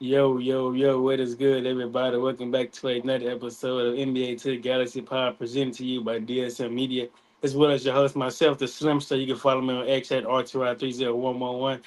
Yo, yo, yo, what is good, everybody? Welcome back to another episode of NBA to the Galaxy Pod presented to you by DSM Media, as well as your host, myself, the Slim. So you can follow me on X at R2R30111.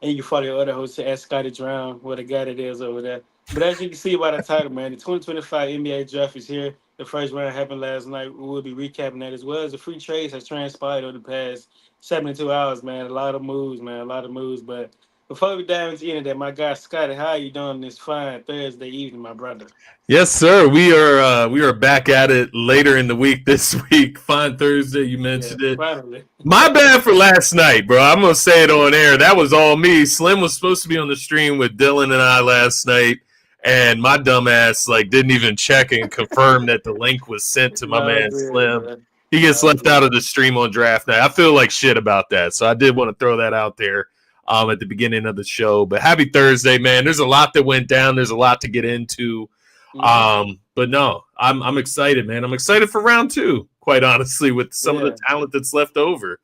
And you can follow your other host at Scotty Drown, what a guy that is over there. But as you can see by the title, man, the 2025 NBA draft is here. The first round happened last night. We will be recapping that as well as the free trades has transpired over the past 72 hours, man. A lot of moves, man, a lot of moves. But before we dive into any of that, my guy Scotty, how you doing this fine Thursday evening, my brother? Yes, sir. We are back at it later in the week this week. Fine Thursday, you Yeah, mentioned it. finally. My bad for last night, bro. I'm gonna say it on air. That was all me. Slim was supposed to be on the stream with Dylan and I last night, and my dumbass didn't even check and confirm that the link was sent to my No man good, Slim. man. He gets No left out good. of the stream on draft night. I feel like shit about that, so I did want to throw that out there at the beginning of the show. But happy Thursday, man. There's a lot that went down. There's a lot to get into. Hmm. But no, I'm excited, man. I'm excited for round two, quite honestly, with some of the Yeah. talent that's left over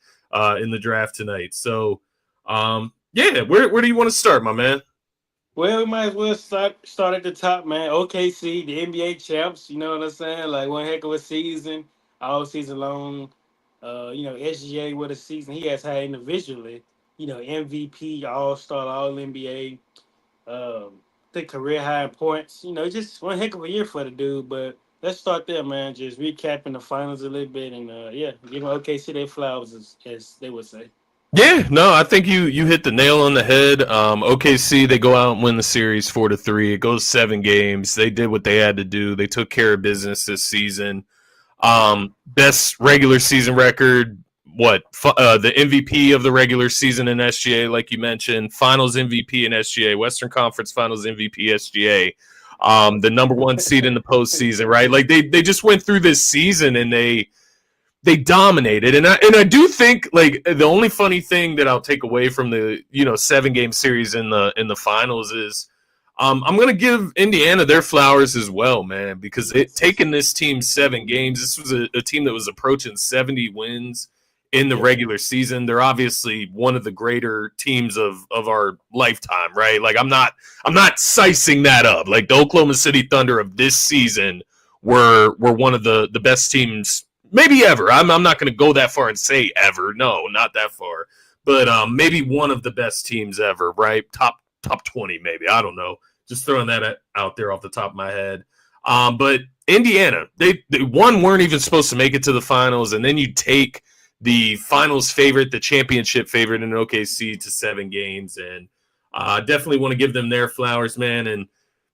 in the draft tonight. So, yeah, where do you want to start, my man? Well, we might as well start at the top, man. OKC, the NBA champs. You know what I'm saying? Like one heck of a season, all season long. SGA with a season he has had individually. MVP, All Star, All NBA. The career high in points. Just one heck of a year for the dude. But let's start there, man. Just recapping the finals a little bit, and yeah, give OKC their flowers, as they would say. Yeah, no, I think you hit the nail on the head. OKC, they go out and win the series 4-3. It goes 7 games. They did what they had to do. They took care of business this season. Best regular season record. The MVP of the regular season in SGA, like you mentioned, Finals MVP in SGA, Western Conference Finals MVP SGA. The number one seed in the postseason, right? Like they just went through this season and they dominated. And I do think like the only funny thing that I'll take away from the 7 game series in the finals is I'm going to give Indiana their flowers as well, man, because Yes. taking this team 7 games, this was a team that was approaching 70 wins in the Yeah. regular season. They're obviously one of the greater teams of our lifetime, right? Like I'm not sizing that up. Like the Oklahoma City Thunder of this season were one of the best teams maybe ever. I'm not going to go that far and say ever. No, not that far. But maybe one of the best teams ever, right? Top 20 maybe. I don't know. Just throwing that out there off the top of my head. But Indiana, they one weren't even supposed to make it to the finals, and then you take the finals favorite, the championship favorite in OKC to 7 games, and definitely want to give them their flowers, man. And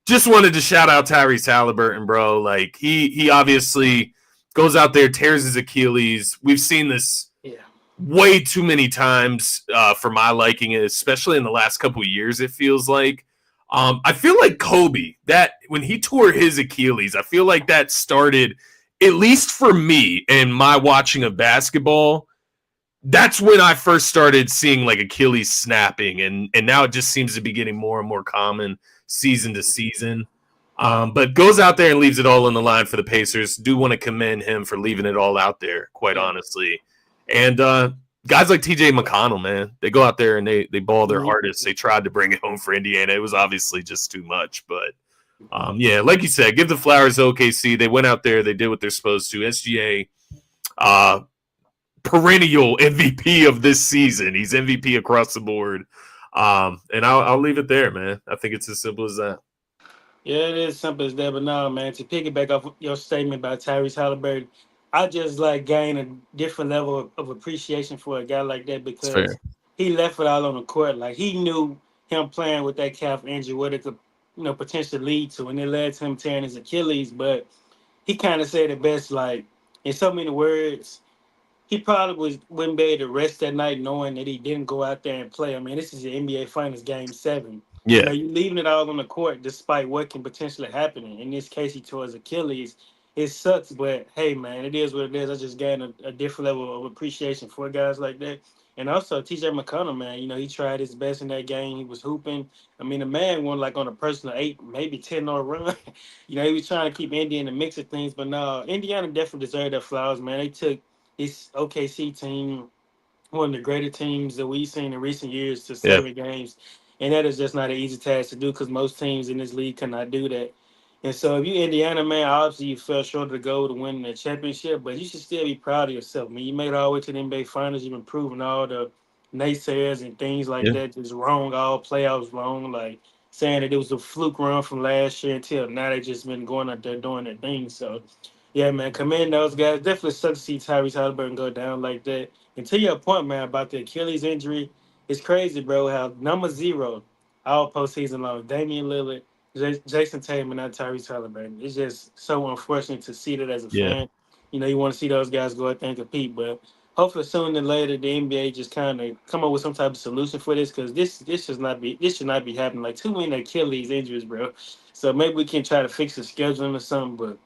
just wanted to shout out Tyrese Halliburton, bro. Like he obviously goes out there, tears his Achilles. We've seen this Yeah. way too many times for my liking, especially in the last couple of years. It feels like I feel like Kobe, that when he tore his Achilles, I feel like that started, at least for me and my watching of basketball. That's when I first started seeing like Achilles snapping, and now it just seems to be getting more and more common season to season. But goes out there and leaves it all on the line for the Pacers. Do want to commend him for leaving it all out there, quite Yeah. honestly. And guys like TJ McConnell, man, they go out there and they ball their Mhm. hardest. They tried to bring it home for Indiana. It was obviously just too much. But yeah, like you said, give the flowers to OKC. They went out there. They did what they're supposed to. SGA, uh, perennial MVP of this season. He's MVP across the board. And I'll leave it there, man. I think it's as simple as that. Yeah, it is simple as that. But no, man, to piggyback off your statement about Tyrese Halliburton, I just like gain a different level of appreciation for a guy like that It's fair. because he left it all on the court. Like he knew him playing with that calf injury, what it could, potentially lead to, and it led to him tearing his Achilles. But he kind of said it best, like in so many words. He probably wouldn't be able to rest that night knowing that he didn't go out there and play. I mean, this is the NBA Finals Game 7. Yeah. You're leaving it all on the court despite what can potentially happen. In this case, he tore his Achilles. It sucks, but hey, man, it is what it is. I just gained a different level of appreciation for guys like that. And also, TJ McConnell, man, he tried his best in that game. He was hooping. I mean, the man won like on a personal 8, maybe 10 or run. He was trying to keep Indy in the mix of things. But no, Indiana definitely deserved their flowers, man. They took this OKC team, one of the greater teams that we've seen in recent years, to Yeah. 7 games. and that is just not an easy task to do because most teams in this league cannot do that. And so, if you Indiana, man, obviously you fell short of the goal to win the championship, but you should still be proud of yourself. I mean, you made it all the way to the NBA Finals. You've been proving all the naysayers and things like Yeah. that just wrong. All playoffs wrong, like saying that it was a fluke run from last year until now. They just been going out there doing their thing. So, yeah, man, commend those guys. Definitely sucks to see Tyrese Halliburton go down like that. And to your point, man, about the Achilles injury, it's crazy, bro. How number zero all postseason long, Damian Lillard, Jason Tatum, and not Tyrese Halliburton. It's just so unfortunate to see that as a Yeah. fan. You know, you want to see those guys go out there and compete, but hopefully sooner than later the NBA just kind of come up with some type of solution for this because this should not be happening. Like too many Achilles injuries, bro. So maybe we can try to fix the scheduling or something,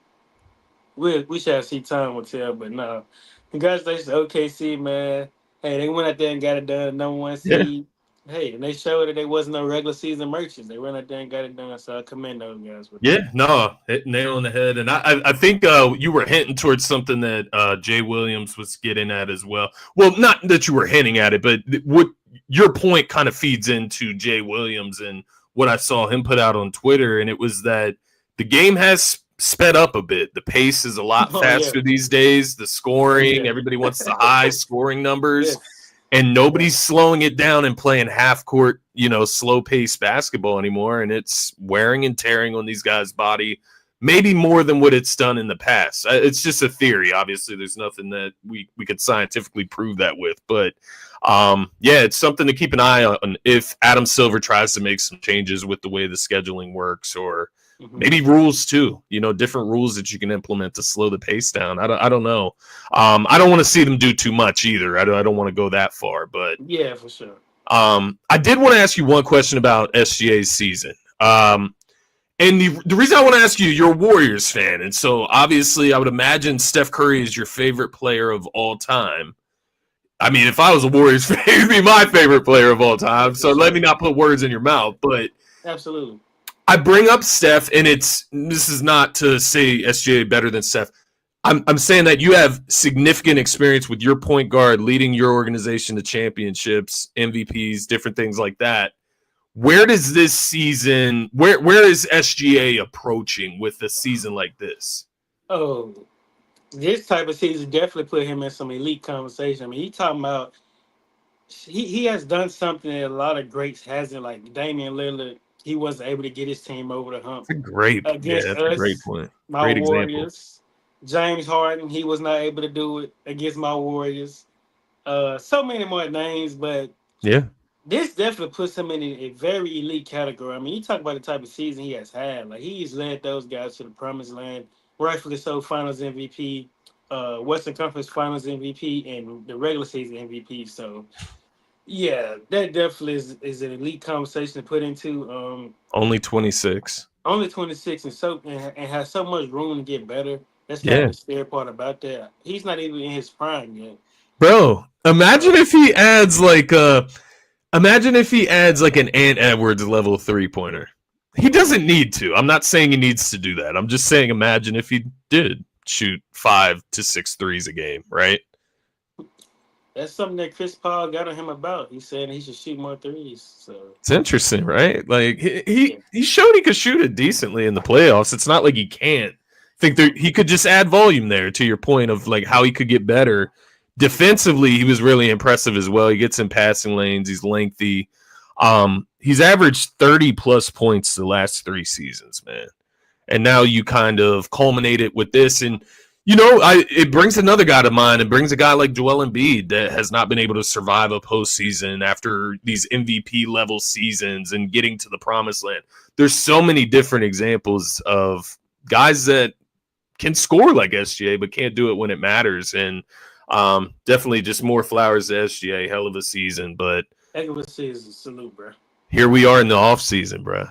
but we shall see. Time will tell. But no, congratulations to OKC, man. Hey, they went out there and got it done. Number one Yeah. seed. Hey, and they showed that they wasn't no regular season merchants. They went out there and got it done. So I commend those guys with that. Yeah, no, hit nail on the head. And I think you were hinting towards something that Jay Williams was getting at as well. Well, not that you were hinting at it, but what your point kind of feeds into Jay Williams and what I saw him put out on Twitter. And it was that the game has sped up a bit. The pace is a lot Oh yeah, faster these days. The oh scoring, yeah, everybody wants the high scoring numbers. yes, And nobody's slowing it down and playing half court, slow paced basketball anymore. And it's wearing and tearing on these guys' body, maybe more than what it's done in the past. It's just a theory. Obviously, there's nothing that we could scientifically prove that with. But yeah, it's something to keep an eye on if Adam Silver tries to make some changes with the way the scheduling works, or hmm maybe rules too, different rules that you can implement to slow the pace down. I don't know. I don't want to see them do too much either. I don't want to go that far, but yeah, for sure. I did want to ask you one question about SGA's season. And the reason I want to ask you, you're a Warriors fan, and so obviously I would imagine Steph Curry is your favorite player of all time. I mean, if I was a Warriors fan, he'd be my favorite player of all Yeah, time. for So let me sure. not put words in your mouth, but Absolutely. I bring up Steph, and this is not to say SGA better than Steph. I'm saying that you have significant experience with your point guard leading your organization to championships, MVPs, different things like that. Where does this season? Where is SGA approaching with a season like this? Oh, this type of season definitely put him in some elite conversation. I mean, he talking about he has done something that a lot of greats hasn't. Like Damian Lillard, he wasn't able to get his team over the hump Yeah, against that's a great us, point. my Great example. Warriors. James Harden, he was not able to do it against my Warriors. So many more names, but Yeah, this definitely puts him in a very elite category. I mean, you talk about the type of season he has had. Like he's led those guys to the promised land, rightfully so. Finals MVP, Western Conference Finals MVP, and the regular season MVP. So yeah, that definitely is an elite conversation to put into. only 26. Only 26 and has so much room to get better. That's kind of Yeah, the scary part about that. He's not even in his prime yet. bro. So Imagine if he adds like an Ant Edwards level 3-pointer. He doesn't need to. I'm not saying he needs to do that. I'm just saying imagine if he did shoot 5 to 6 threes a game, right? that's something that Chris Paul got on him about. He's saying he should shoot more threes. So It's interesting, right? Like he yeah, he, he showed he could shoot it decently in the playoffs. It's not like he can't. Think there he could just add volume there to your point of like how he could get better. Defensively, he was really impressive as well. He gets in passing lanes, he's lengthy. He's averaged 30 plus points the last 3 seasons, man. And now you kind of culminate it with this. And it brings another guy to mind. It brings a guy like Joel Embiid that has not been able to survive a postseason after these MVP level seasons and getting to the promised land. There's so many different examples of guys that can score like SGA, but can't do it when it matters. And definitely just more flowers to SGA. Hell of a season. But heck of a season. Salute, bro. here we are in the off season, bro.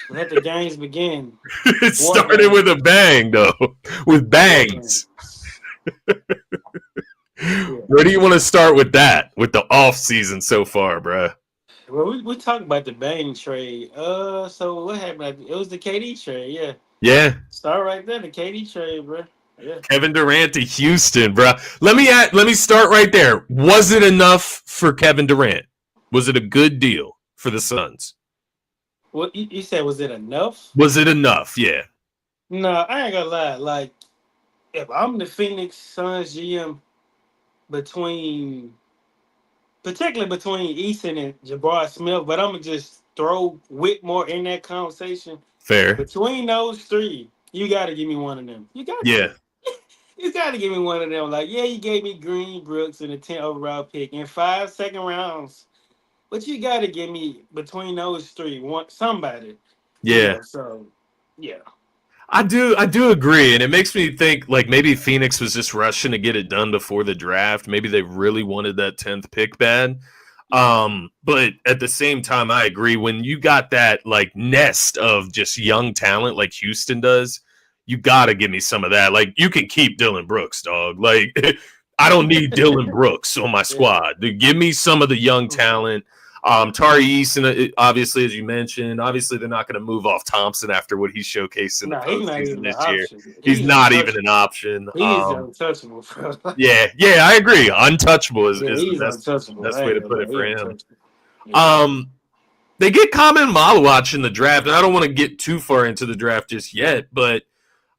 Let the games begin. It War started with games. a bang, though, with War bangs. games. Yeah. Where do you want to start with that? With the off season so far, bro? Well, we talked about the Bang trade. So what happened? It was the KD trade. Yeah. Yeah, Start right there. The KD trade, bro. Yeah. Kevin Durant to Houston, bro. Let me start right there. Was it enough for Kevin Durant? Was it a good deal? for the Suns. What you said? Was it enough? Was it enough? Yeah. No, I ain't gonna lie. Like, if I'm the Phoenix Suns GM, between particularly between Easton and Jabbar Smith, but I'm gonna just throw Whitmore in that conversation. Fair. Between those three, you got to give me one of them. You got Yeah. to. You got to give me one of them. Like, yeah, you gave me Green Brooks in the 10th overall pick and 5 second rounds, but you got to give me between those three, one somebody. Yeah. So yeah. I do agree, and it makes me think like maybe Phoenix was just rushing to get it done before the draft. Maybe they really wanted that 10th pick bad. But at the same time, I agree. When you got that like nest of just young talent like Houston does, you gotta give me some of that. Like you can keep Dylan Brooks, dog. Like I don't need Dylan Brooks on my Yeah. squad. Dude, give me some of the young talent. Tari Eason, obviously, as you mentioned, obviously they're not going to move off Thompson after what he showcased in the No, he's not postseason even an this year. option. He's He's not even untouchable. an option. He's untouchable, bro. Yeah, I agree. Untouchable Yeah, is the he's best untouchable. best I way ain't to gonna put lie, it for he him. untouchable. Yeah. They get Common Malawach in the draft, and I don't want to get too far into the draft just yet, but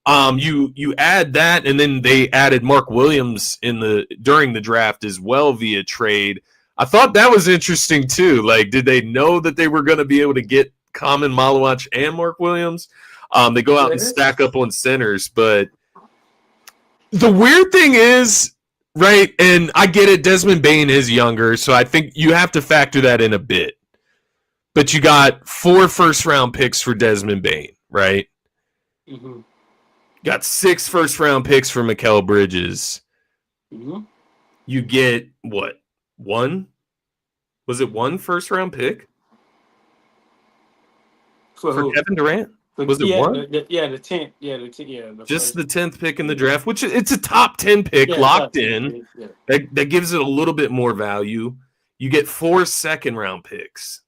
you add that, and then they added Mark Williams during the draft as well via trade. I thought that was interesting too. Like, did they know that they were going to be able to get Common Malawach and Mark Williams? They go out and stack up on centers, but the weird thing is, right, and I get it, Desmond Bane is younger, so I think you have to factor that in a bit. But you got 4 first-round picks for Desmond Bane, right? Mm-hmm. Got 6 first-round picks for Mikal Bridges. Mm-hmm. You get, what, 1? Was it 1 first-round pick? For who? Kevin Durant? Was it 1? The 10th. Yeah, the 10th. Yeah, Just the 10th pick in the draft, which it's a top 10 pick locked in. Yeah. That gives it a little bit more value. You get 4 second-round picks.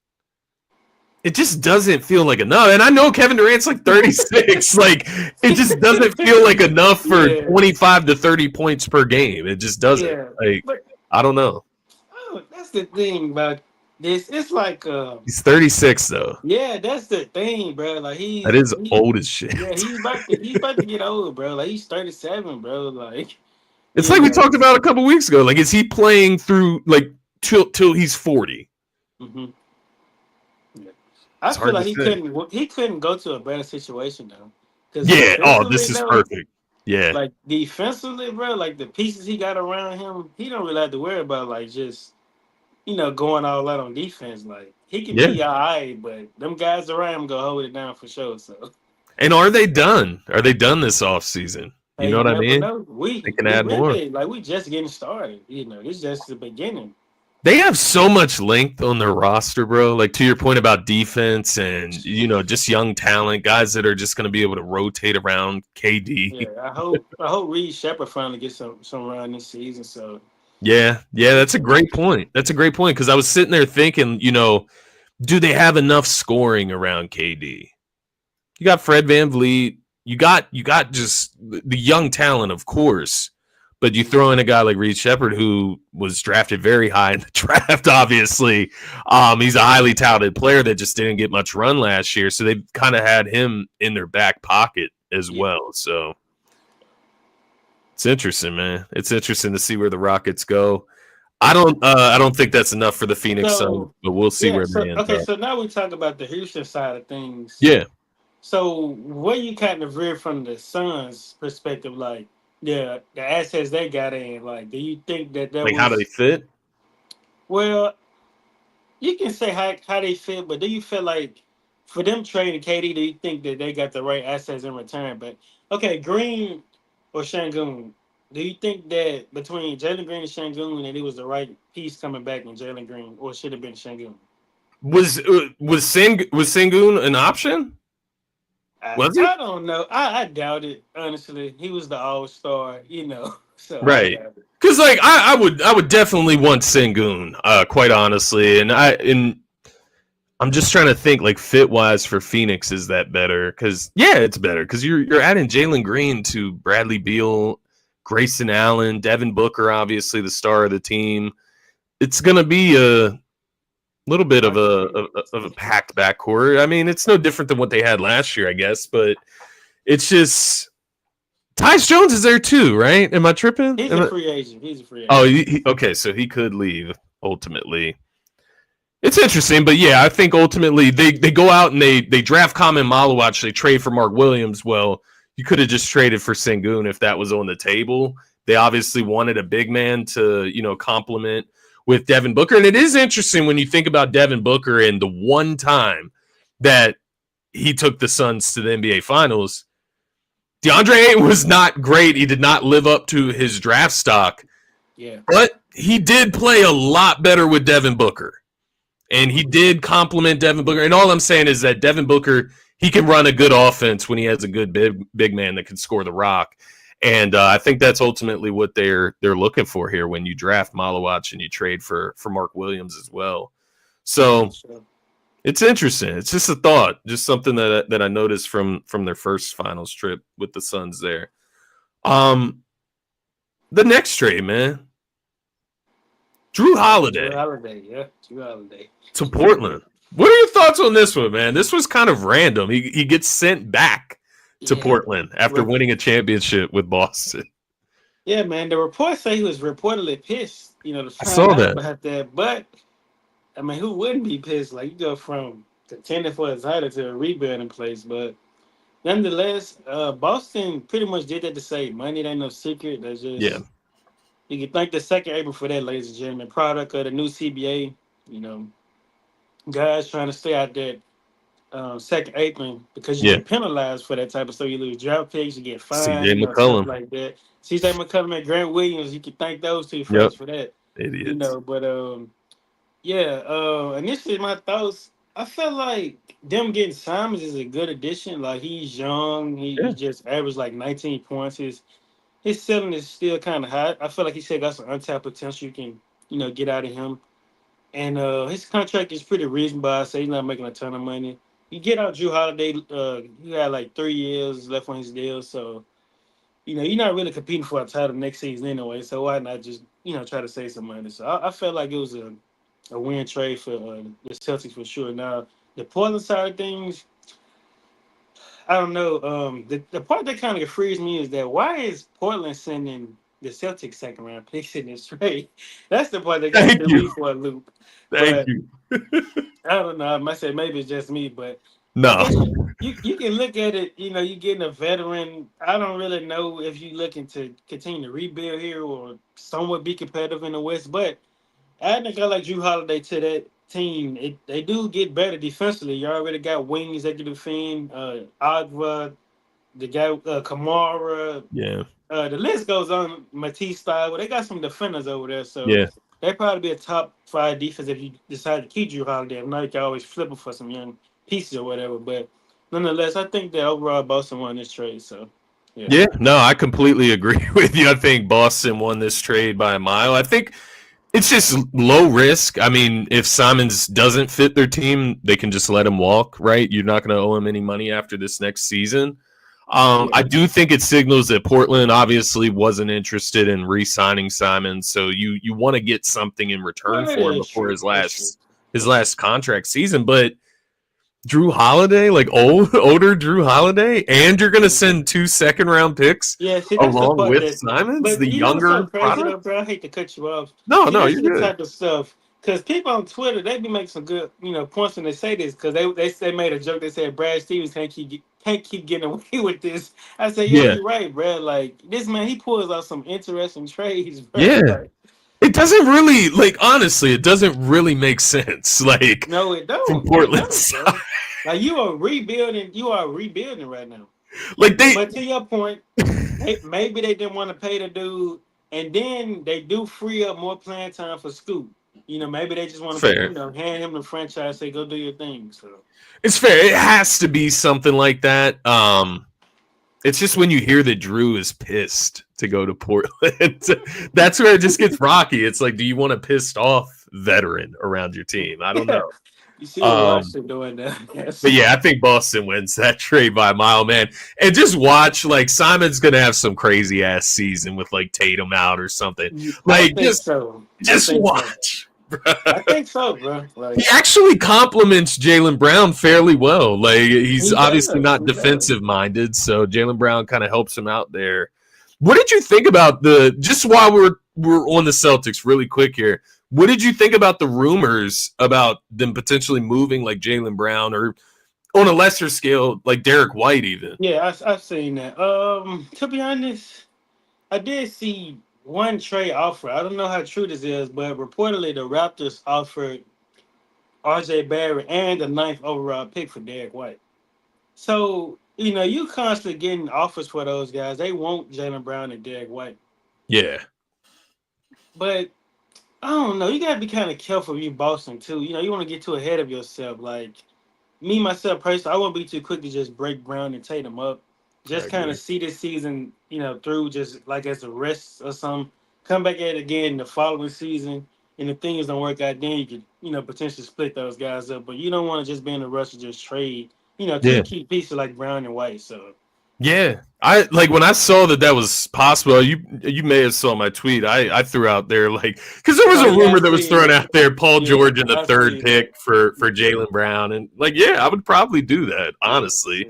It just doesn't feel like enough. And I know Kevin Durant's like 36. Like, it just doesn't feel like enough for 25 to 30 points per game. It just doesn't. Yeah. Like, But, I don't know. that's the thing about this. It's like He's 36 though. yeah, that's the thing, bro. Like that is old as shit. Yeah, he's about to get old, bro. Like he's 37, bro. Like it's like we talked about a couple weeks ago. Like, is he playing through like till he's 40? Mm-hmm. Yeah. I feel like he couldn't go to a better situation though. Yeah. Oh, this is perfect. Yeah. Like defensively, bro. Like the pieces he got around him, he don't really have to worry about like just going all out on defense. Like he can be all right, but them guys around him gonna hold it down for sure. So. And are they done? Are they done this offseason? You know what I mean? They can add more. Like we just getting started. This is just the beginning. They have so much length on their roster, bro. Like, to your point about defense and, just young talent, guys that are just going to be able to rotate around KD. Yeah, I hope Reed Shepard finally gets some run this season. So. Yeah, that's a great point. That's a great point because I was sitting there thinking, do they have enough scoring around KD? You got Fred VanVleet. You got just the young talent, of course. But you throw in a guy like Reed Shepard, who was drafted very high in the draft, obviously. He's a highly touted player that just didn't get much run last year. So they kind of had him in their back pocket as well. So it's interesting, man. It's interesting to see where the Rockets go. I don't think that's enough for the Phoenix Suns, but we'll see where they end up. So now we talk about the Houston side of things. Yeah. So where you kind of veer from the Suns' perspective, like, the assets they got in, like, do you think that like how do they fit? Well, you can say how they fit, but do you feel like for them trading KD, do you think that they got the right assets in return? But okay, Green or Şengün, do you think that between Jalen Green and Şengün that it was the right piece coming back in Jalen Green, or should have been Şengün? Was Şengün an option? I don't know. I doubt it. Honestly, he was the all-star, So right. Because like I would definitely want Şengün, quite honestly, and I'm just trying to think like fit wise for Phoenix, is that better? Because it's better because you're adding Jalen Green to Bradley Beal, Grayson Allen, Devin Booker, obviously the star of the team. It's gonna be little bit of Marcus a packed backcourt. I mean, it's no different than what they had last year, I guess, but it's just Tyus Jones is there too, right? Am I tripping? He's a free agent. He's a free Oh, agent. okay, so he could leave ultimately. It's interesting, but yeah, I think ultimately they go out and they draft Common Malawach, they trade for Mark Williams. Well, you could have just traded for Sengun if that was on the table. They obviously wanted a big man to, complement with Devin Booker. And it is interesting when you think about Devin Booker and the one time that he took the Suns to the NBA Finals. DeAndre Ayton was not great. He did not live up to his draft stock. Yeah. But he did play a lot better with Devin Booker. And he did compliment Devin Booker. And all I'm saying is that Devin Booker, he can run a good offense when he has a good big man that can score the rock. And I think that's ultimately what they're looking for here when you draft Malawach and you trade for Mark Williams as well. So it's interesting. It's just a thought, just something that I noticed from their first finals trip with the Suns there. The next trade, man. Jrue Holiday. Jrue Holiday To Portland. What are your thoughts on this one, man? This was kind of random. He gets sent back to Portland after winning a championship with Boston. Yeah, man. The reports say he was reportedly pissed, to I saw that. about that. But, I mean, who wouldn't be pissed? Like, you go from contending for a title to a rebuilding place. But, nonetheless, Boston pretty much did that to save money. It ain't no secret. That's just... Yeah. You can thank the second April for that, ladies and gentlemen. Product of the new CBA, guys trying to stay out that second apron because you get penalized for that type of stuff. You lose draft picks, you get fined, CJ McCollum. stuff like that. CJ McCollum and Grant Williams, you can thank those two folks for that. Idiots. But initially my thoughts, I felt like them getting Simons is a good addition. Like he's young, he just averaged like 19 points. His ceiling is still kind of high. I feel like he still got some untapped potential you can, get out of him. And his contract is pretty reasonable. I say he's not making a ton of money. You get out Jrue Holiday, he had like 3 years left on his deal. So, you're not really competing for a title next season anyway. So why not just, try to save some money? So I felt like it was a win trade for the Celtics for sure. Now, the Portland side of things, I don't know. The part that kind of frees me is that why is Portland sending the Celtics second round picks in this trade? That's the part that got me for a loop. Thank you. I don't know. I might say maybe it's just me, but no. You can look at it. You're getting a veteran. I don't really know if you're looking to continue to rebuild here or somewhat be competitive in the West, but adding a guy like Jrue Holiday to that team, they do get better defensively. You already got wings that can defend. Agua, the guy Kamara. Yeah. The list goes on. Matisse style. Well, they got some defenders over there, so they probably be a top 5 defense if you decide to keep Jrue Holiday. I know you can always flip them for some young pieces or whatever, but nonetheless, I think that overall Boston won this trade. So. Yeah, no, I completely agree with you. I think Boston won this trade by a mile. I think it's just low risk. I mean, if Simons doesn't fit their team, they can just let him walk, right? You're not going to owe him any money after this next season. I do think it signals that Portland obviously wasn't interested in re-signing Simons, so you want to get something in return for him before his last contract season. But Jrue Holiday, like older Jrue Holiday, and you're going to send 2 second-round picks along with Simons, the younger product? Bro, I hate to cut you off. No, you're good. Type of stuff. Because people on Twitter, they be making some good, points when they say this. Because they made a joke. They said Brad Stevens can't keep getting away with this. I said, you're right, Brad. Like this man, he pulls out some interesting trades. Bro. Yeah. Like, it doesn't really, honestly, it doesn't really make sense. No, it don't. From Portland's side. Like you are rebuilding right now. But to your point, maybe they didn't want to pay the dude, and then they do free up more playing time for Scoop. Maybe they just want to, hand him the franchise, say go do your thing. So it's fair. It has to be something like that. It's just when you hear that Jrue is pissed to go to Portland, that's where it just gets rocky. It's like, do you want a pissed off veteran around your team? I don't know. You see what Boston doing that? Yes. But yeah, I think Boston wins that trade by a mile, man. And just watch, Simon's gonna have some crazy ass season with Tatum out or something. Just watch. I think so, bro. He Like actually compliments Jaylen Brown fairly well. Like he's he obviously does. not He does. defensive minded, so Jaylen Brown kind of helps him out there. What did you think about the just while we're on the Celtics really quick here? What did you think about the rumors about them potentially moving like Jaylen Brown or on a lesser scale like Derek White even? Yeah, I've seen that. To be honest, I did see one trade offer. I don't know how true this is, but reportedly the Raptors offered RJ Barrett and the ninth overall pick for Derek White. So, you constantly getting offers for those guys. They want Jalen Brown and Derek White. Yeah. But I don't know. You gotta be kind of careful when you Boston too. You want to get too ahead of yourself. Like me myself personally, I won't be too quick to just break Brown and Tatum up. I Just kind of agree. see this season, through just like as a rest or something. Come back at it again the following season, and if things don't work out, then you could, potentially split those guys up. But you don't want to just be in a rush to just trade, two Yeah. key pieces like Brown and White. So Yeah, I like when I saw that was possible. You may have saw my tweet. I threw out there like because there was oh a yeah, I rumor that was see thrown that. out there. Paul Yeah, George in the I third see that. pick for Yeah, Jaylen Brown, and like yeah, I would probably do that yeah. honestly.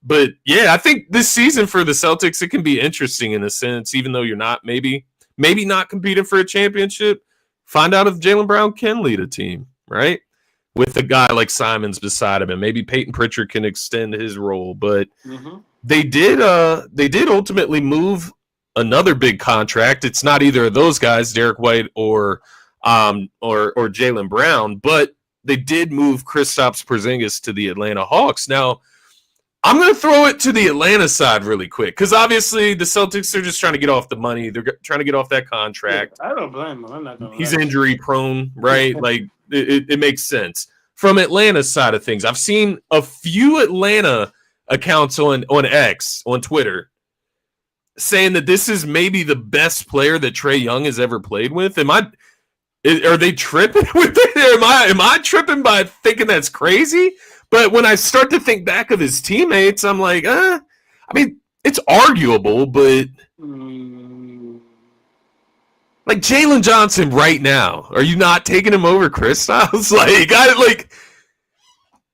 But yeah, I think this season for the Celtics it can be interesting in a sense, even though you're not maybe not competing for a championship. Find out if Jaylen Brown can lead a team, right? With a guy like Simons beside him, and maybe Peyton Pritchard can extend his role, but Mm-hmm. they did ultimately move another big contract. It's not either of those guys, Derek White or Jaylen Brown, but they did move Kristaps Porzingis to the Atlanta Hawks. Now, I'm going to throw it to the Atlanta side really quick because obviously the Celtics are just trying to get off the money. They're trying to get off that Yeah, contract. I don't blame him. I'm not gonna He's lie. injury prone, Yeah. right? Like it makes sense. From Atlanta's side of things, I've seen a few Atlanta accounts on X on Twitter saying that this is maybe the best player that Trae Young has ever played with. Are they tripping with it? Am I tripping by thinking that's crazy? But when I start to think back of his teammates, I'm like, I mean, it's arguable, but Mm, like Jalen Johnson right now, are you not taking him over Kristaps?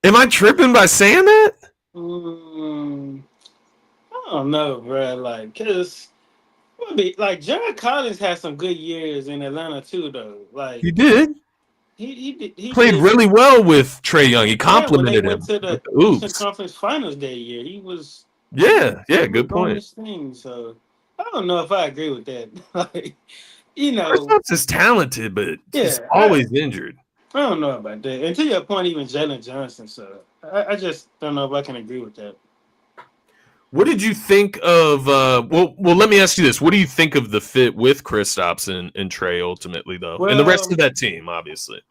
Am I tripping by saying that? mm, I don't know, bro. Like, cause what be like John Collins had some good years in Atlanta too, though. Like He did. he Played just really well with Trae Young. He yeah. When they complimented went him to with the the Eastern oops. Conference Finals that year, he was Yeah, yeah, he was good doing point. his thing. So I don't know if I agree with that. Like, you know, Kristaps is talented, but he's yeah, always injured. I don't know about that. And to your point, even Jalen Johnson. So I just don't know if I can agree with that. What did you think of? Well, let me ask you this: what do you think of the fit with Kristaps and Trey ultimately, though, and the rest Well, of that team, obviously?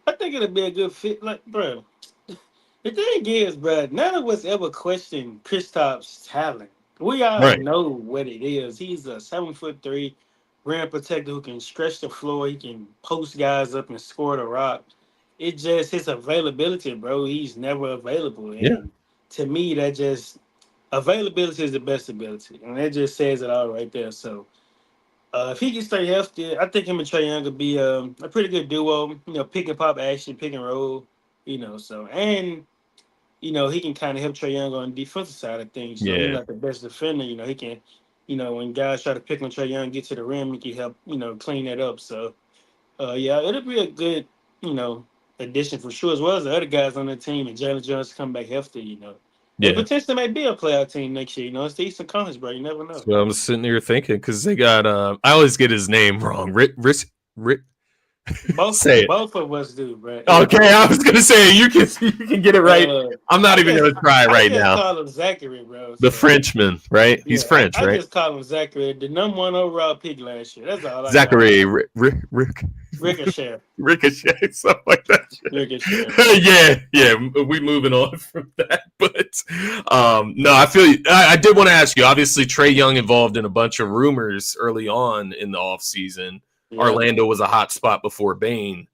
I think it'll be a good fit. Like, bro, the thing is, bro, none of us ever questioned Kristaps' talent. We all Right. know what it is. He's a 7'3" rim protector who can stretch the floor. He can post guys up and score the rock. It just his availability, bro. He's never available, Yeah. and to me, that just availability is the best ability, and that just says it all right there. So. If he can stay healthy, I think him and Trey Young could be a pretty good duo. Pick and pop action, pick and roll. So and he can kind of help Trey Young on the defensive side of things. He's Yeah. not the best defender. He can, when guys try to pick on Trey Young, get to the rim, he can help clean that up. So yeah, it'll be a good you know addition for sure, as well as the other guys on the team and Jalen Jones come back healthy. They Yeah. potentially may be a playoff team next year. It's the Eastern Conference, bro. You never know. So I'm sitting here thinking because they got. I always get his name wrong. Rick. Both Say it. both of us do, bro. Okay, I was gonna say you can get it right. Uh, I'm not I even just gonna try I right just now. call him Zachary, bro. The So Frenchman, right? He's yeah, French, I right? just call him Zachary, the number one overall pick last year. That's all I got. Zachary Rick Ricochet, Ricochet, something like that. Ricochet. Yeah. We moving on from that, but no, I feel you. I did want to ask you. Obviously, Trey Young involved in a bunch of rumors early on in the offseason. Yeah. Orlando was a hot spot before Bain.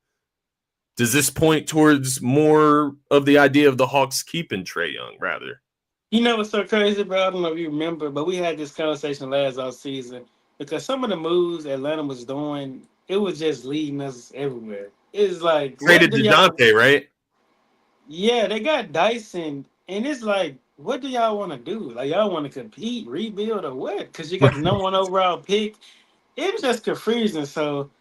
Does this point towards more of the idea of the Hawks keeping Trey Young, rather? What's so crazy, bro? I don't know if you remember, but we had this conversation last off season because some of the moves Atlanta was doing, it was just leading us everywhere. It's like, what Traded do y'all? DeJounte, right? Yeah, they got Dyson, and it's like, what do y'all want to do? Like, y'all want to compete, rebuild, or what? Because you got the number one overall pick. It was just confusing. So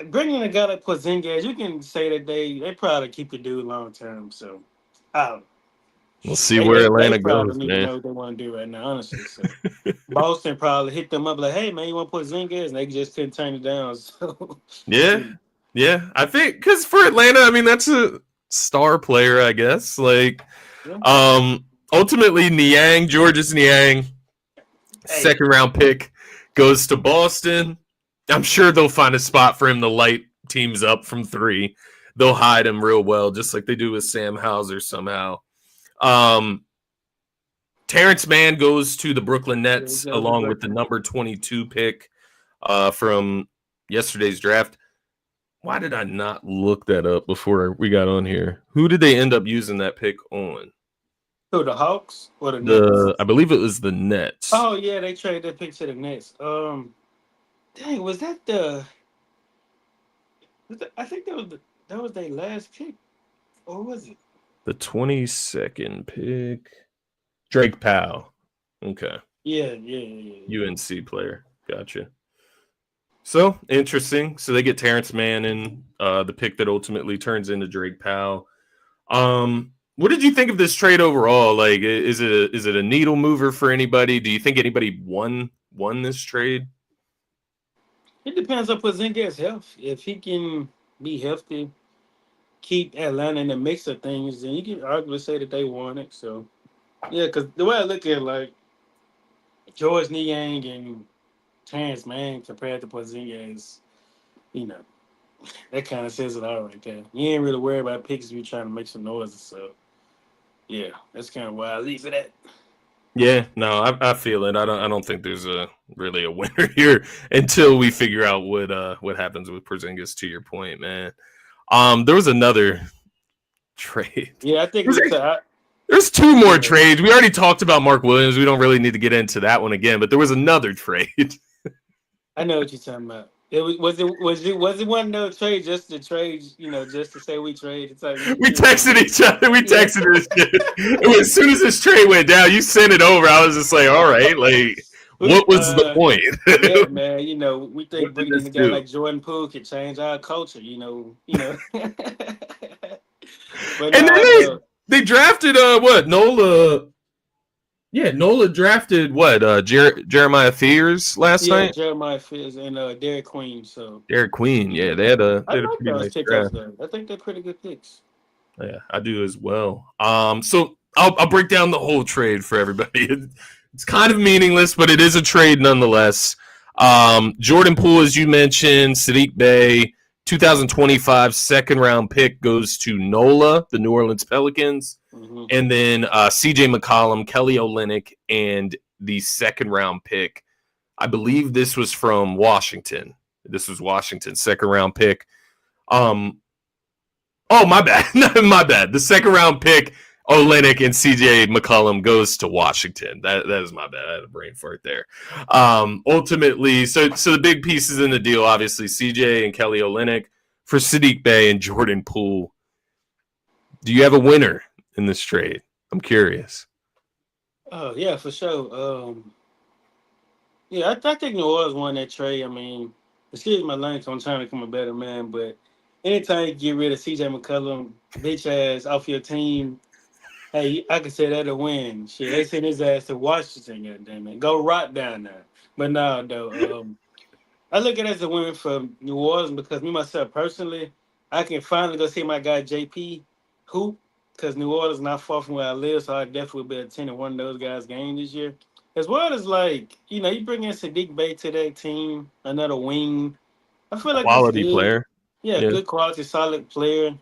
bringing a guy like Porzingis, you can say that they probably keep the dude long term. So, um, We'll see they where they they Atlanta probably goes, don't even man. know what they want to do right now, honestly. So Boston probably hit them up like, "Hey man, you want Porzingis?" And they just couldn't turn it down. So, Yeah, you yeah. I think because for Atlanta, I mean, that's a star player, I guess. Like, know, ultimately, Niang, Georges Niang, hey, second round pick, goes to Boston. I'm sure they'll find a spot for him to light teams up from three. They'll hide him real well, just like they do with Sam Hauser somehow. Um, Terrence Mann goes to the Brooklyn there you Nets go, along with the Brooklyn. number 22 pick from yesterday's draft. Why did I not look that up before we got on here? Who did they end up using that pick on? Who, the Hawks or the Nets? I believe it was the Nets. Oh yeah, they traded that pick to the Nets. Dang, I think that was their last pick, or was it? The 22nd pick. Drake Powell. Okay. Yeah, yeah, yeah, yeah. UNC player. Gotcha. So interesting. So they get Terrence Mann in the pick that ultimately turns into Drake Powell. What did you think of this trade overall? Like, is it a needle mover for anybody? Do you think anybody won this trade? It depends on Porzingis' health. If he can be healthy, keep Atlanta in the mix of things, then you can arguably say that they won it. So yeah, because the way I look at it, like George Niang and Terrence Mann compared to Porzingis, you know, that kind of says it all right there. You ain't really worried about picks if you're trying to make some noises. So yeah, that's kind of why I leave it at. Yeah, no, I feel it. I don't think there's a really a winner here until we figure out what happens with Porzingis. To your point, man. There was another trade. Yeah, I think There's, we. there's two more Yeah, trades. We already talked about Mark Williams. We don't really need to get into that one again. But there was another trade. I know what you're talking about. Was it one no trade just to trade, just to say we trade. It's like We texted each other. We yeah. texted this shit. As soon as this trade went down, you sent it over. I was just like, all right, like, what was the point? Yeah, man. We What think did bringing in this a guy do? like Jordan Poole could change our culture. But And then nah, though. they drafted what Nola. Yeah, Nola drafted what Jeremiah Fears last Yeah, night. Jeremiah Fizz and Derek Queen. So Derek Queen. Yeah, I they had a like pretty those nice pickups draft. though. I think they're pretty good picks. Yeah, I do as well. So I'll break down the whole trade for everybody. It's kind of meaningless, but it is a trade nonetheless. Jordan Poole, as you mentioned, Sadiq Bey, 2025 second round pick goes to NOLA, the New Orleans Pelicans, Hmm. and then CJ McCollum, Kelly Olynyk, and the second round pick. I believe this was from Washington. This was Washington's second round pick. Um, Oh, my bad. My bad. The second round pick, Olynyk and CJ McCollum goes to Washington. That is my bad. I had a brain fart there. Ultimately, so the big pieces in the deal, obviously, CJ and Kelly Olynyk for Sadiq Bey and Jordan Poole. Do you have a winner in this trade? I'm curious. Oh yeah, for sure. Yeah, I think New Orleans won that trade. I mean, excuse my language, I'm trying to become a better man, but anytime you get rid of CJ McCollum, bitch ass off your team, hey, I can say that a win. Shit, they sent his ass to Washington, goddamn it. Go rot down there. But no, though, I look at it as a win for New Orleans because me myself personally, I can finally go see my guy JP hoop because New Orleans is not far from where I live, so I definitely will be attending one of those guys' games this year. As well as like, you bring in Sadiq Bey to that team, another wing. I feel like that's Quality good. player. Yeah, Yeah. good quality, solid player.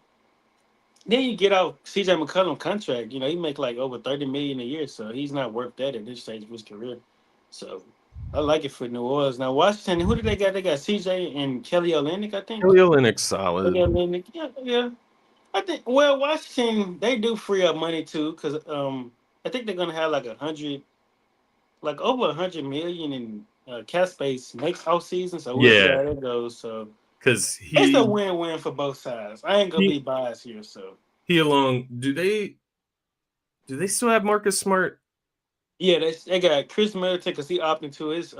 Then you get out CJ McCollum contract. He make like over 30 million a year, so he's not worth that at this stage of his career. So I like it for New Orleans. Now Washington, who did they got? They got CJ and Kelly Olynyk, I think. Kelly Olynyk Kelly solid. Olynyk, yeah, yeah. I think well Washington they do free up money too, because I think they're gonna have like 100, like over 100 million in cap space next off season. So we'll see Yeah. how that goes. So because It's a win-win for both sides. I ain't gonna he be biased here, so he along. Do they still have Marcus Smart? yeah, they got Chris Middleton because he opted to his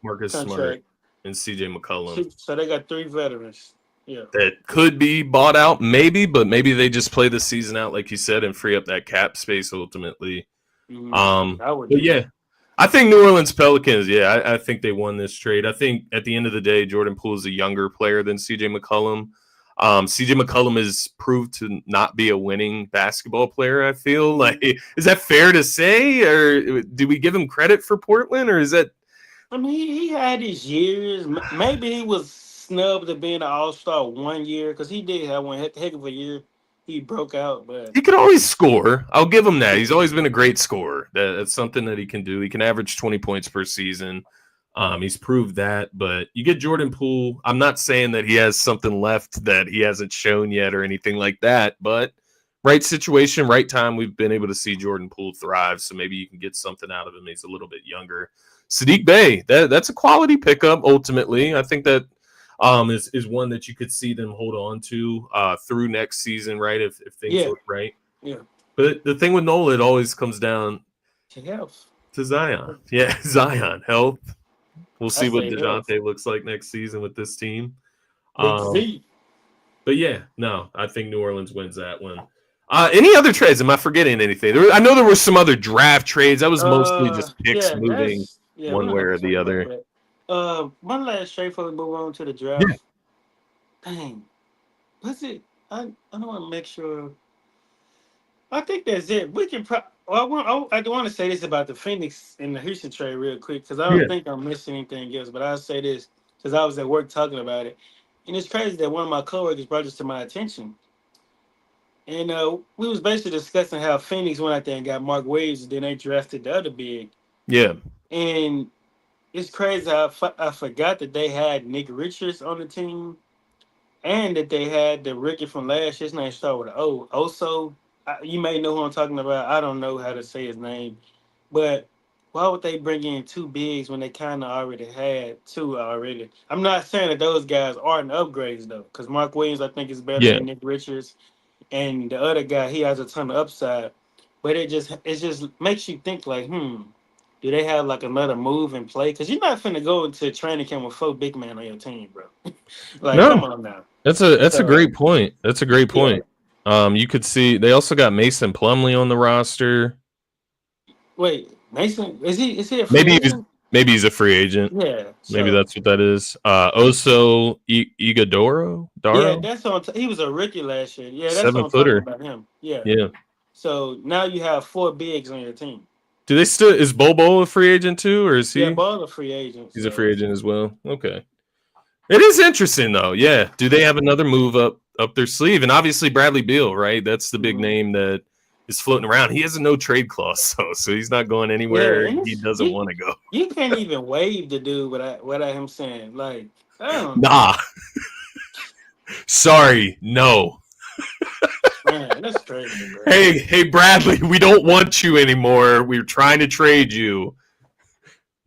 Marcus Smart contract. and CJ McCollum. So they got three veterans. Yeah. That could be bought out, maybe, but maybe they just play the season out, like you said, and free up that cap space ultimately. I would But do yeah, that. I think New Orleans Pelicans. Yeah, I think they won this trade. I think at the end of the day, Jordan Poole is a younger player than CJ McCollum. CJ McCollum has proved to not be a winning basketball player. I feel like, is that fair to say, or do we give him credit for Portland, or is that? I mean, he had his years. Maybe he was snubbed to being an All-Star 1 year because he did have one heck of a year. He broke out, but He can always score. I'll give him that. He's always been a great scorer. That's something that he can do. He can average 20 points per season. He's proved that. But you get Jordan Poole. I'm not saying that he has something left that he hasn't shown yet or anything like that. But right situation, right time, we've been able to see Jordan Poole thrive. So maybe you can get something out of him. He's a little bit younger. Sadiq Bey, that's a quality pickup ultimately. I think that is one that you could see them hold on to through next season, right? If things yeah, look right. yeah, But the thing with Nola, it always comes down to health. to Zion. Yeah, Zion health. We'll I see what say health. DeJounte looks like next season with this team. Big Um, Z. but yeah, no, I think New Orleans wins that one. Any other trades? Am I forgetting anything? I know there were some other draft trades. That was mostly just picks moving We one don't way have to or talk the about other. that. One last trade before we move on to the Yeah, draft. Dang, was it? I don't want to make sure. I think that's it. We can. Well, I do want to say this about the Phoenix and the Houston trade real quick because I don't yeah, think I'm missing anything else. But I'll say this because I was at work talking about it, and it's crazy that one of my coworkers brought this to my attention. And we was basically discussing how Phoenix went out there and got Mark Waves, and then they drafted the other big. yeah, And it's crazy how I forgot that they had Nick Richards on the team, and that they had the rookie from last year. His name started with an O. Oso. You may know who I'm talking about. I don't know how to say his name, but why would they bring in two bigs when they kind of already had two already? I'm not saying that those guys aren't upgrades though, because Mark Williams I think is better yeah. than Nick Richards, and the other guy he has a ton of upside. But it just makes you think like, do they have like another move in play? Because you're not finna go into training camp with four big man on your team, bro. Like, come No, on now. that's a So great point. That's a great yeah. point. You could see they also got Mason Plumley on the roster. Wait, Mason is he a free Maybe he's agent? maybe he's a free agent. Yeah. Maybe So that's what that is. Oso Igadoro, yeah, Daro, that's on. He was a rookie last year. Yeah, that's what 7 I'm talking footer. about him. Yeah. Yeah. So now you have four bigs on your team. Do they still is Bobo a free agent too, or is Yeah, he? Ball a free agent. He's a So free agent as well. Okay. It is interesting though. Yeah. Do they have another move up their sleeve? And obviously Bradley Beal, right? That's the big mhm. name that is floating around. He has a no trade clause, so he's not going Yeah, anywhere and he it's, doesn't want to go. you can't even wave the dude without him saying like, I don't know, Nah. Sorry, no. man, that's crazy, bro. Hey, Bradley, we don't want you anymore. We're trying to trade you.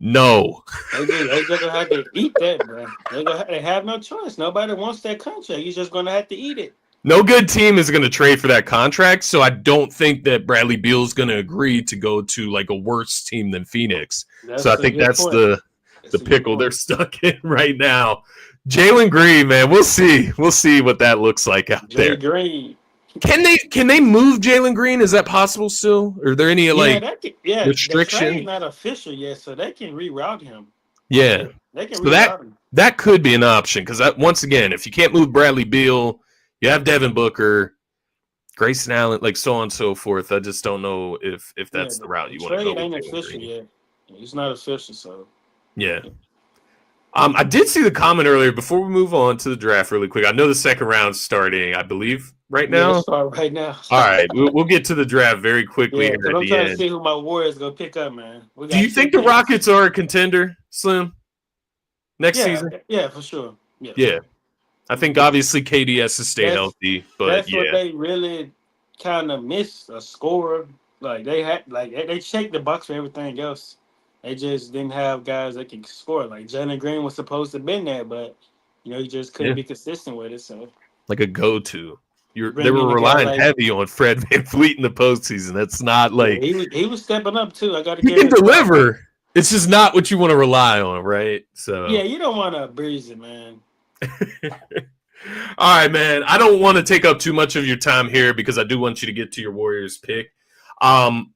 No. They just gonna have to eat that, bro. They have no choice. Nobody wants that contract. You're just gonna have to eat it. No good team is going to trade for that contract, so I don't think that Bradley Beal is going to agree to go to like a worse team than Phoenix. So I That's a think good that's point. the That's a good pickle they're point. stuck in right now. Jalen Green, man, we'll see. We'll see what that looks like out Jay there. Green. Can they move Jalen Green? Is that possible still? Are there any Yeah, like the trade restriction? not official yet, so they can reroute him. Yeah. Yeah, they can So that reroute him. that could be an option because once again, if you can't move Bradley Beal, you have Devin Booker, Grayson Allen, like so on and so forth. I just don't know if Yeah, that's the route the you want to go trade with ain't Jalen official Green. yet. It's not official, so Yeah. I did see the comment earlier before we move on to the draft really quick. I know the second round's starting, I believe, right yeah, now. it's start right now. All right, we'll get to the draft very quickly Yeah, here because at I'm the trying to end. see who my Warriors gonna pick up, man. We Do got you two think the picks. Rockets are a contender, Slim, next Yeah, season? yeah, for sure. Yeah. Yeah. I think Mhm. obviously KD has to stay That's healthy, but that's what yeah. they really kind of miss a scorer. Like they checked the box for everything else. They just didn't have guys that can score. Like Jalen Green was supposed to have been there, but He just couldn't Yeah, be consistent with it. So like a go-to. They bring in were a guy relying like, heavy on Fred VanVleet in the postseason. That's not yeah, like he was stepping up too. I got to he give can his props. deliver. It's just not what you want to rely on, right? Yeah, So, you don't want to breeze it, man. all right, man. I don't want to take up too much of your time here because I do want you to get to your Warriors pick.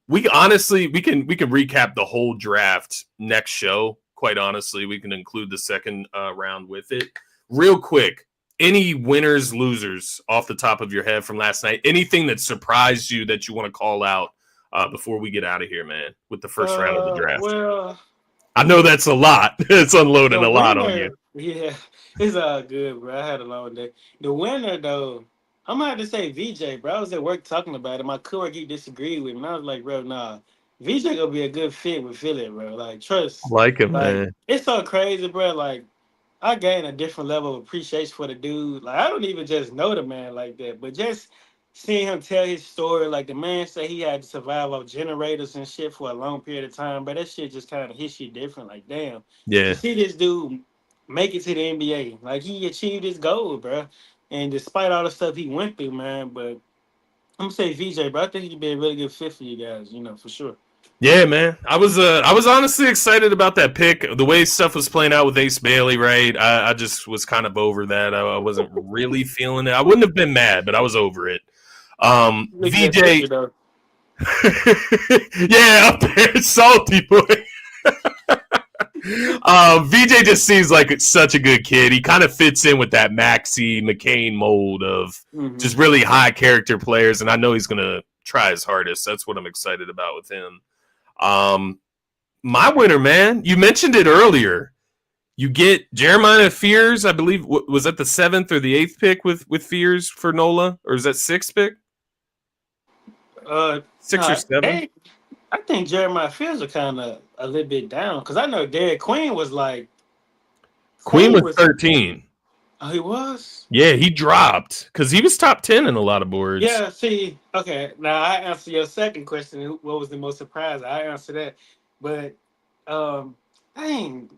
We honestly we can recap the whole draft next show. Quite honestly, we can include the second round with it. Real quick, any winners, losers off the top of your head from last night? Anything that surprised you that you want to call out before we get out of here, man? With the first round of the draft, Well, I know that's a lot. It's unloading the a lot on you. winner, yeah, it's all good, bro. I had a long day. The winner, though, I'm gonna have to say VJ, bro. I was at work talking about it. My coworker he disagreed with me, and I was like, bro, nah, VJ gonna be a good fit with Philly, bro. Like, I trust. like him, Like, man. it's so crazy, bro. Like, I gained a different level of appreciation for the dude. Like, I don't even just know the man like that, but just seeing him tell his story, like the man said he had to survive off generators and shit for a long period of time, but that shit just kind of hits you different. Like, damn, to Yeah. see this dude make it to the NBA, like he achieved his goal, bro. And despite all the stuff he went through, man, but I'm gonna say VJ, bro. I think he'd be a really good fit for you guys, for sure. Yeah, man. I was honestly excited about that pick. The way stuff was playing out with Ace Bailey, right? I just was kind of over that. I wasn't really feeling it. I wouldn't have been mad, but I was over it. Look at that VJ, picture, though. yeah, up there, salty boy. VJ just seems like such a good kid. He kind of fits in with that Maxey McCain mold of Hmm. just really high character players, and I know he's gonna try his hardest. That's what I'm excited about with him. Um, my winner, man. You mentioned it earlier. You get Jeremiah Fears. I believe was that the 7th or the 8th pick with Fears for Nola, or is that 6th pick? Six or Nah, seven? I think Jeremiah Fields are kind of a little bit down because I know Derek Queen was like Queen Queen was was 13. oh he was. Yeah, he dropped because he was top 10 in a lot of boards. Yeah, see, okay. Now I answer your second question. What was the most surprising? I answer that, but dang,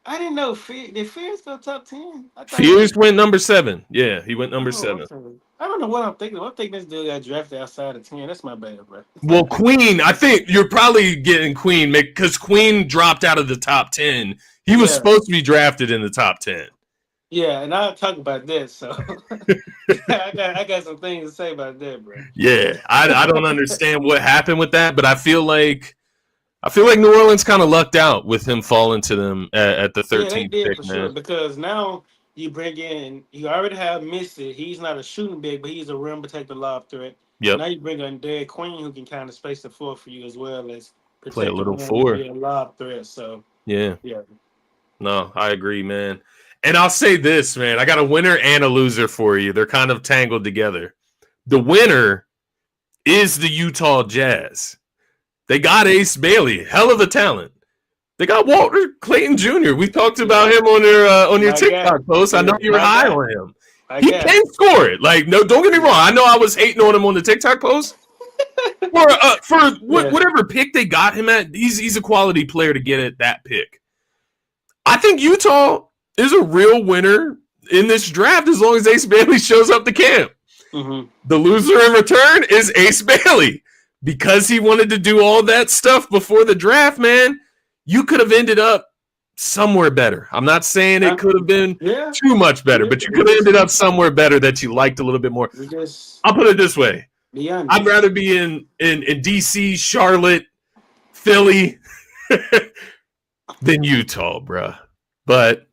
I didn't know. Did Fears go top 10? I thought he Fears was. went number 7. Yeah, he went number Oh, 7. okay. I don't know what I'm thinking. I'm thinking this dude got drafted outside of 10. That's my bad, bro. Well, Queen, I think you're probably getting Queen because Queen dropped out of the top 10. He was Yeah, supposed to be drafted in the top 10. yeah, and I'll talk about this. So I got some things to say about that, bro. Yeah, I don't understand what happened with that, but I feel like New Orleans kind of lucked out with him falling to them at the Yeah, they 13th did pick, for sure man. because now you bring in you already have Missy. He's not a shooting big, but he's a rim protector lob threat. Yep, Now you bring in Derek Queen who can kind of space the floor for you as well as play a protect the little rim and four. be a lob threat. So Yeah, yeah. no, I agree, man. And I'll say this, man. I got a winner and a loser for you. They're kind of tangled together. The winner is the Utah Jazz. They got Ace Bailey, hell of a talent. They got Walter Clayton Jr. We talked about him on your My guy. TikTok post. I know Yeah, you were my high guy. on him. My He guy. can score it. Like, no, don't get me wrong. I know I was hating on him on the TikTok post. For Yeah. whatever pick they got him at, he's a quality player to get at that pick. I think Utah is a real winner in this draft as long as Ace Bailey shows up to camp. Mm-hmm. The loser in return is Ace Bailey. Because he wanted to do all that stuff before the draft, man, you could have ended up somewhere better. I'm not saying it could have been Yeah. too much better, We but you we could have just ended up somewhere better that you liked a little bit more. we just I'll put it this way. be I'd honest. rather be in DC, Charlotte, Philly than Utah, bruh. But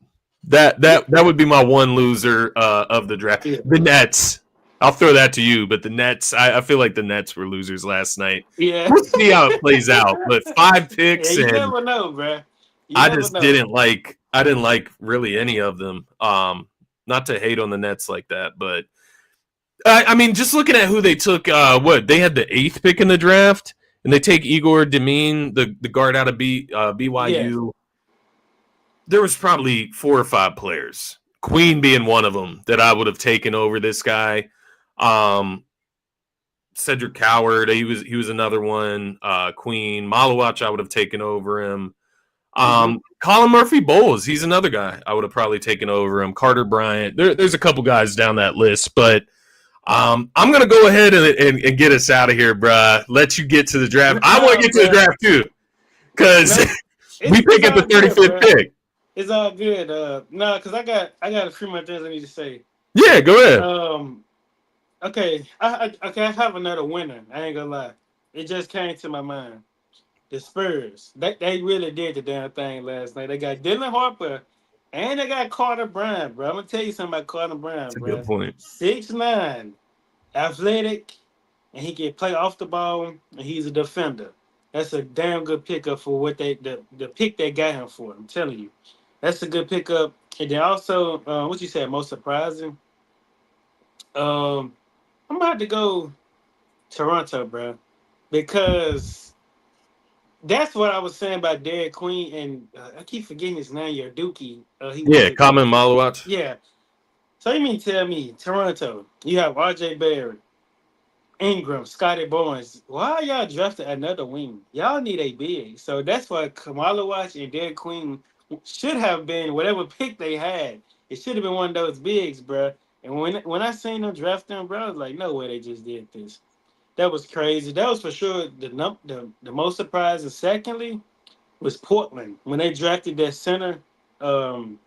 that would be my one loser of the draft. Yeah. The Nets. I'll throw that to you, but the Nets, I feel like the Nets were losers last night. Yeah. We'll see how it plays out. But 5 Yeah, picks, you and never know, bro. You I never just know. I didn't like really any of them. Not to hate on the Nets like that, but I mean, just looking at who they took, they had the 8th pick in the draft, and they take Igor Demine, the guard out of Yeah. BYU. There was probably 4 or 5 players, Queen being one of them, that I would have taken over this guy. Cedric Coward, he was another one. Queen Malawach, I would have taken over him. Mm-hmm. Colin Murphy Bowles, he's another guy I would have probably taken over him. Carter Bryant. There's a couple guys down that list, but I'm gonna go ahead and get us out of here, bruh. Let you get to the draft. I want to No, get to the bro. draft too, because No, we it's pick at the all good, 35th bro. pick. It's all good. No, cause I got a few more things I need to say. Yeah, go ahead. Um, okay, I have another winner. I ain't gonna lie. It just came to my mind. The Spurs. They really did the damn thing last night. They got Dylan Harper and they got Carter Bryant, bro. I'm gonna tell you something about Carter That's Bryant, a good bro. point. 6'9", athletic, and he can play off the ball, and he's a defender. That's a damn good pickup for what the pick they got him for. I'm telling you, that's a good pickup. And then also, what you said most surprising. Um, I'm about to go Toronto, bro, because that's what I was saying about Derek Queen, and I keep forgetting his name. Your Dookie, he was Yeah, a Common Malawat. yeah. So you mean tell me Toronto? You have R.J. Barrett, Ingram, Scotty Barnes. Why are y'all drafting another wing? Y'all need a big. So that's why Kamala Watch and Derek Queen should have been whatever pick they had. It should have been one of those bigs, bro. And when I seen them draft them, bro, I was like, no way they just did this. That was crazy. That was for sure the most surprising. Secondly, was Portland when they drafted that center. Um,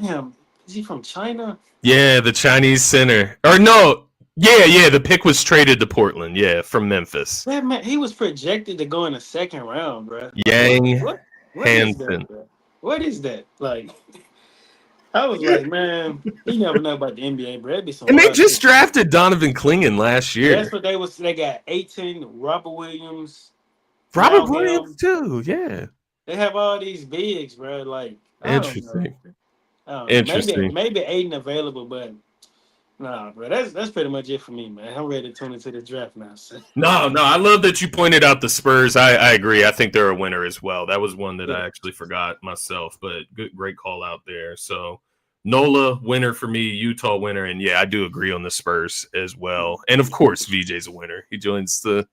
damn, is he from China? Yeah, the Chinese center. Or no, yeah. The pick was traded to Portland. Yeah, from Memphis. That man, he was projected to go in the second round, bro. Like Yang what is Hansen. that, bro? What is that? Like, I was like, man, you never know about the NBA, bro. It'd be some And they wild just shit. drafted Donovan Clingan last That's year. what they was. They got 18 Robert Williams, Robert Jamal Williams Bell. too. Yeah. They have all these bigs, bro. Like, I don't know. Interesting. I don't know. Maybe Interesting. maybe Aiden available, but nah, bro. That's pretty much it for me, man. I'm ready to tune into the draft now. So. No. I love that you pointed out the Spurs. I agree. I think they're a winner as well. That was one that Yeah. I actually forgot myself, but great call out there. So Nola winner for me, Utah winner, and yeah, I do agree on the Spurs as well. And of course, VJ's a winner. He joins the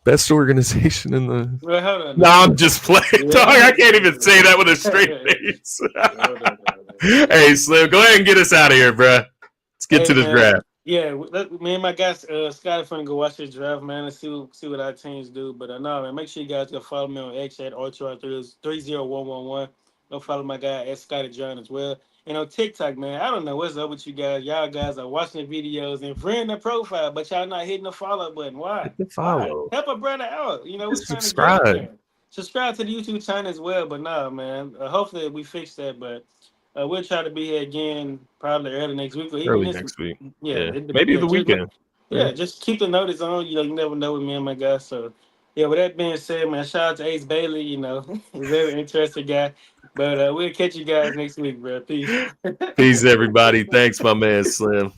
best organization in the. Well, hold on No, now. I'm just playing. Dog, I can't even say that with a straight Yeah. face. Hold on. Hey, Slim, go ahead and get us out of here, bro. Let's get Hey to the man, draft. yeah, me and my guys, Scotty, finna go watch this draft, man, and see what our teams do. But no, man, make sure you guys go follow me on X at Ultra30111. Go follow my guy at Scotty John as well. And on TikTok, man, I don't know what's up with you guys. Y'all guys are watching the videos and friend the profile, but y'all not hitting the follow button. Why? Hit the Why? follow. Help a brother out. You know, we're Just trying to get up subscribe. there. Subscribe to the YouTube channel as well. But no, man, hopefully we fix that. But we'll try to be here again probably early next week or even Early this. next week. Yeah, Yeah. Maybe the weekend. Yeah. yeah, just keep the notice on. You never know with me and my guy. So, yeah. With that being said, man, shout out to Ace Bailey. Very interesting guy. But we'll catch you guys next week, bro. Peace. Peace, everybody. Thanks, my man Slim.